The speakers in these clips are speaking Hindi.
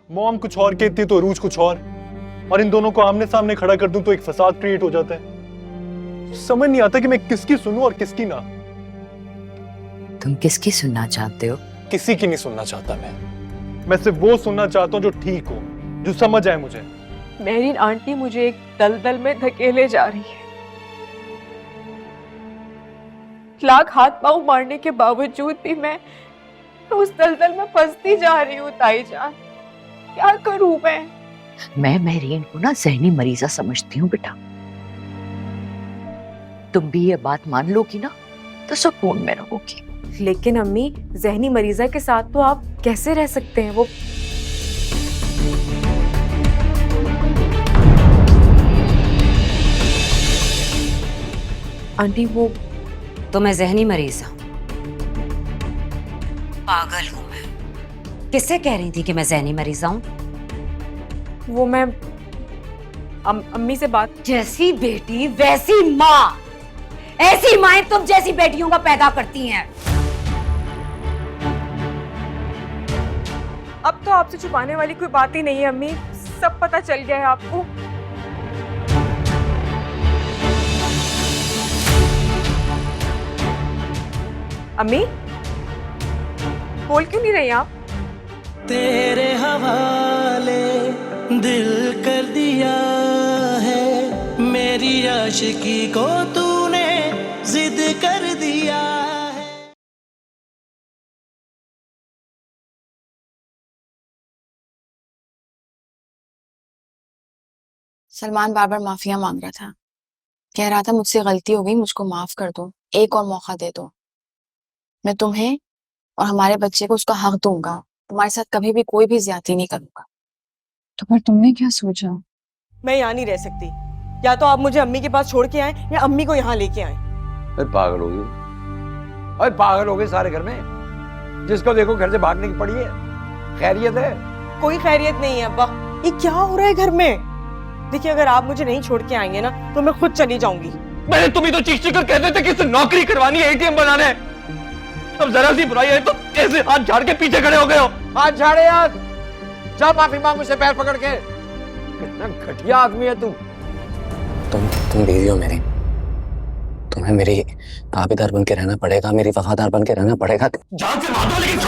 मॉम कुछ और कहती तो अरूज कुछ और इन दोनों को आमने सामने खड़ा कर दूं तो एक फसाद क्रिएट हो जाता है। समझ नहीं आता कि मैं किसकी सुनूं और किसकी ना। तुम किसकी सुनना चाहते हो? किसी की नहीं सुनना चाहता मैं सिर्फ वो सुनना चाहता हूँ जो ठीक हो, जो समझ आए मुझे। मेहरीन आंटी मुझे एक दलदल में धकेले जा रही है। लाख हाथ पांव मारने के बावजूद भी मैं उस दलदल में फंसती जा रही हूँ। ताई जान, क्या करूं मैं मेहरीन को ना ज़हनी मरीजा समझती हूँ बेटा। तुम भी ये बात मान लोगी ना तो सुकून में रहोगी। लेकिन अम्मी, ज़हनी मरीजा के साथ तो आप कैसे रह सकते हैं? वो आंटी, वो तो मैं ज़हनी मरीज हूं? पागल हूं मैं। किससे कह रही थी कि मैं ज़हनी मरीज हूं? वो मैं अम्मी से बात। जैसी बेटी वैसी माँ। ऐसी माएं तुम जैसी बेटियों का पैदा करती हैं। अब तो आपसे छुपाने वाली कोई बात ही नहीं है अम्मी, सब पता चल गया है आपको। अम्मी, बोल क्यों नहीं रही आप? तेरे हवाले दिल कर दिया है, मेरी आशिकी को तूने जिद कर दिया है। सलमान बार बार माफिया मांग रहा था, कह रहा था मुझसे गलती हो गई, मुझको माफ कर दो, एक और मौका दे दो। मैं तुम्हें और हमारे बच्चे को उसका हक दूंगा, तुम्हारे साथ कभी भी कोई भी ज्यादती नहीं करूंगा। तो पर तुमने क्या सोचा? मैं यहाँ नहीं रह सकती। या तो आप मुझे अम्मी के पास छोड़ के आए या अम्मी को यहाँ लेके आए। पागल हो गई, अरे पागल हो गए सारे घर में। जिसको देखो घर से भागने की पड़ी है। खैरियत है? कोई खैरियत नहीं है अब्बा। ये क्या हो रहा है घर में? देखिए, अगर आप मुझे नहीं छोड़ के आएंगे ना तो मैं खुद चली जाऊंगी। मैंने तुम्हें तो चीख कर कहते थे कि इसे नौकरी करवानी है, एटीएम बनाना है। अब जरा सी बुराई है तो कैसे हाथ झाड़ के पीछे खड़े हो गए हो? हाथ झाड़े यार, जा माफी मांग मुझसे पैर पकड़ के। कितना घटिया आदमी है तू। तुम बीवी हो मेरी, तुम्हें मेरी ताबेदार बन के रहना पड़ेगा, मेरी वफादार बन के रहना पड़ेगा। जान से मार दो लेकिन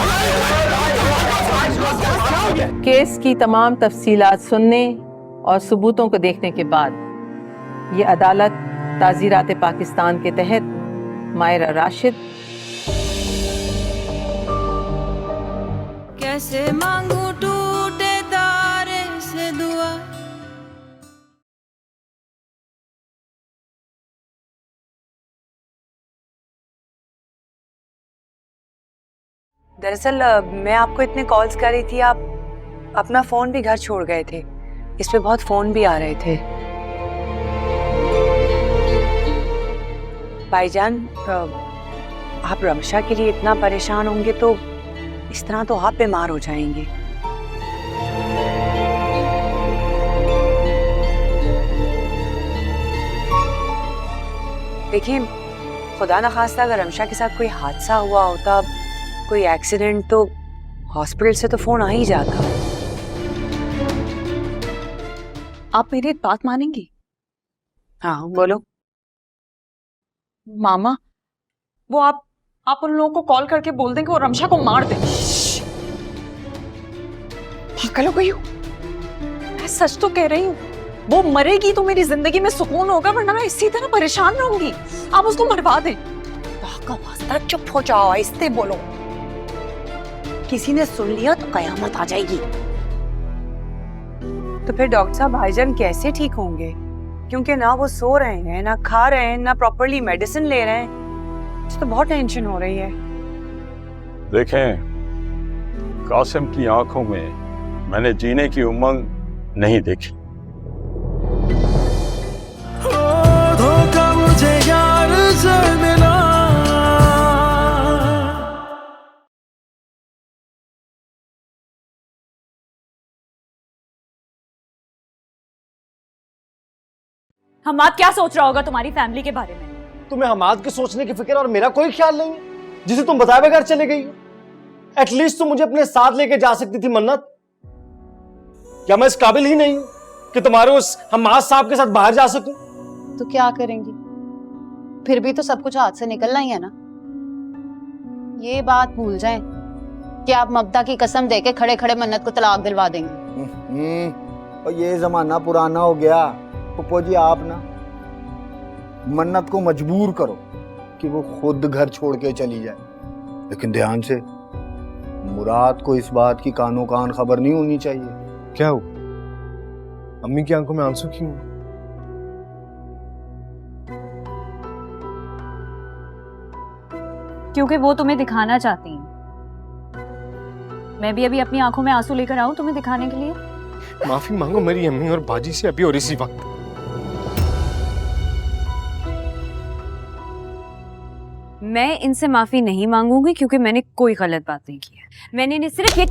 केस की तमाम तफसीलात सुनने और सबूतों को देखने के बाद ये अदालत ताज़ीरात पाकिस्तान के तहत मायरा राशिद कैसे मांगू टूटे तारे से दुआ। दरअसल मैं आपको इतने कॉल्स कर रही थी, आप अपना फोन भी घर छोड़ गए थे। इस पे बहुत फोन भी आ रहे थे। भाईजान, आप रमशा के लिए इतना परेशान होंगे तो इस तरह तो आप बीमार हो जाएंगे। देखिए, खुदा न खास्ता अगर रमशा के साथ कोई हादसा हुआ होता, कोई एक्सीडेंट, तो हॉस्पिटल से तो फोन आ ही जाता। आप मेरी एक बात मानेंगी? हाँ बोलो। मामा, वो आप उन लोगों को कॉल करके बोल दें कि वो रमशा को मार दें। पागल हो गई हो? मैं सच तो कह रही हूँ, वो मरेगी तो मेरी जिंदगी में सुकून होगा, वरना मैं इसी तरह परेशान रहूंगी। आप उसको मरवा दें। चुप हो जाओ, आहिस्ते बोलो। किसी ने सुन लिया तो कयामत आ जाएगी। तो फिर डॉक्टर साहब, भाईजान कैसे ठीक होंगे? क्योंकि ना वो सो रहे हैं, ना खा रहे हैं, ना प्रॉपर्ली मेडिसिन ले रहे हैं। मुझे तो बहुत टेंशन हो रही है। देखें, कासिम की आंखों में मैंने जीने की उमंग नहीं देखी। धोखा मुझे यार से मिला। हमाद क्या सोच रहा होगा तुम्हारी फैमिली के बारे में? तुम्हें हमाद के सोचने की फिक्र और मेरा कोई ख्याल नहीं है, जिसे तुम बताए बगैर चले गई हो। एटलीस्ट तुम मुझे अपने साथ लेके जा सकती थी मन्नत। क्या मैं इस काबिल ही नहीं हूं कि तुम्हारे उस हम्मास साहब के साथ बाहर जा सकूं? तो क्या करेंगी? फिर भी तो सब कुछ हाथ से निकलना ही है ना। ये बात भूल जाएं कि आप ममता की कसम देके खड़े खड़े मन्नत को तलाक दिलवा देंगे। और ये जमाना पुराना हो गया। पप्पो जी, आप ना मन्नत को मजबूर करो कि वो खुद घर छोड़ के चली जाए, लेकिन ध्यान से, मुराद को इस बात की कानो कान खबर नहीं होनी चाहिए। क्या हो? अम्मी की आंखों में आंसू क्यों? क्योंकि वो तुम्हें दिखाना चाहती हैं। मैं भी अभी अपनी आंखों में आंसू लेकर आऊं तुम्हें दिखाने के लिए? माफी मांगो मेरी अम्मी और बाजी से अभी और इसी वक्त। मैं इनसे माफी नहीं मांगूंगी क्योंकि मैंने कोई गलत बात नहीं की है। मैंने इन्हें सिर्फ ये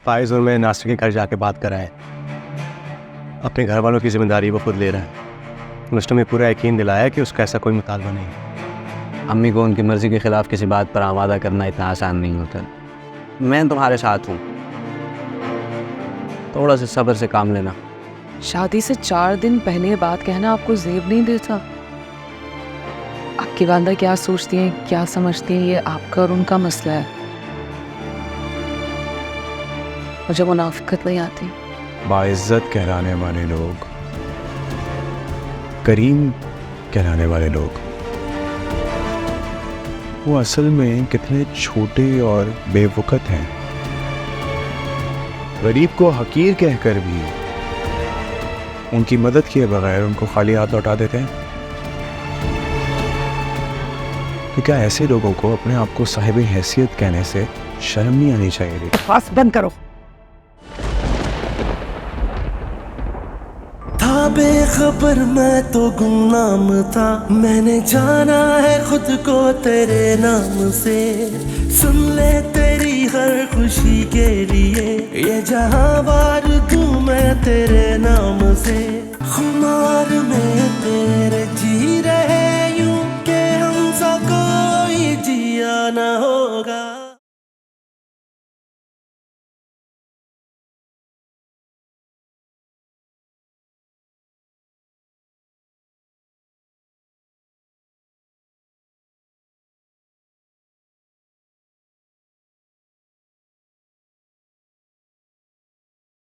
फाइज और मैं नासिर के घर जाके बात कराएं। अपने घर वालों की जिम्मेदारी वो खुद ले रहा है। उसने हमें पूरा यकीन दिलाया कि उसका ऐसा कोई मुतालबा नहीं। अम्मी को उनकी मर्जी के खिलाफ किसी बात पर आमादा करना इतना आसान नहीं होता। मैं तुम्हारे साथ हूँ, थोड़ा सा सब्र से काम लेना। शादी से 4 दिन पहले बात कहना आपको जेब नहीं देता? आपकी वालदा क्या सोचती हैं, क्या समझती हैं, ये आपका और उनका मसला है। मुझे मुनाफिकत नहीं आती। बाइज्जत कहलाने वाले लोग, करीम कहलाने वाले लोग, वो असल में कितने छोटे और बेवकूफ़ हैं। गरीब को हकीर कहकर भी उनकी मदद किए बगैर उनको खाली हाथ लौटा देते हैं। तो क्या ऐसे लोगों को अपने आप को साहिब हैसियत कहने से शर्म नहीं आनी चाहिए? बस बंद करो। था बेखबर मैं तो गुमनाम था, मैंने जाना है खुद को तेरे नाम से। सुन ले तेरी हर खुशी के लिए ये जहां वार दूं मैं तेरे नाम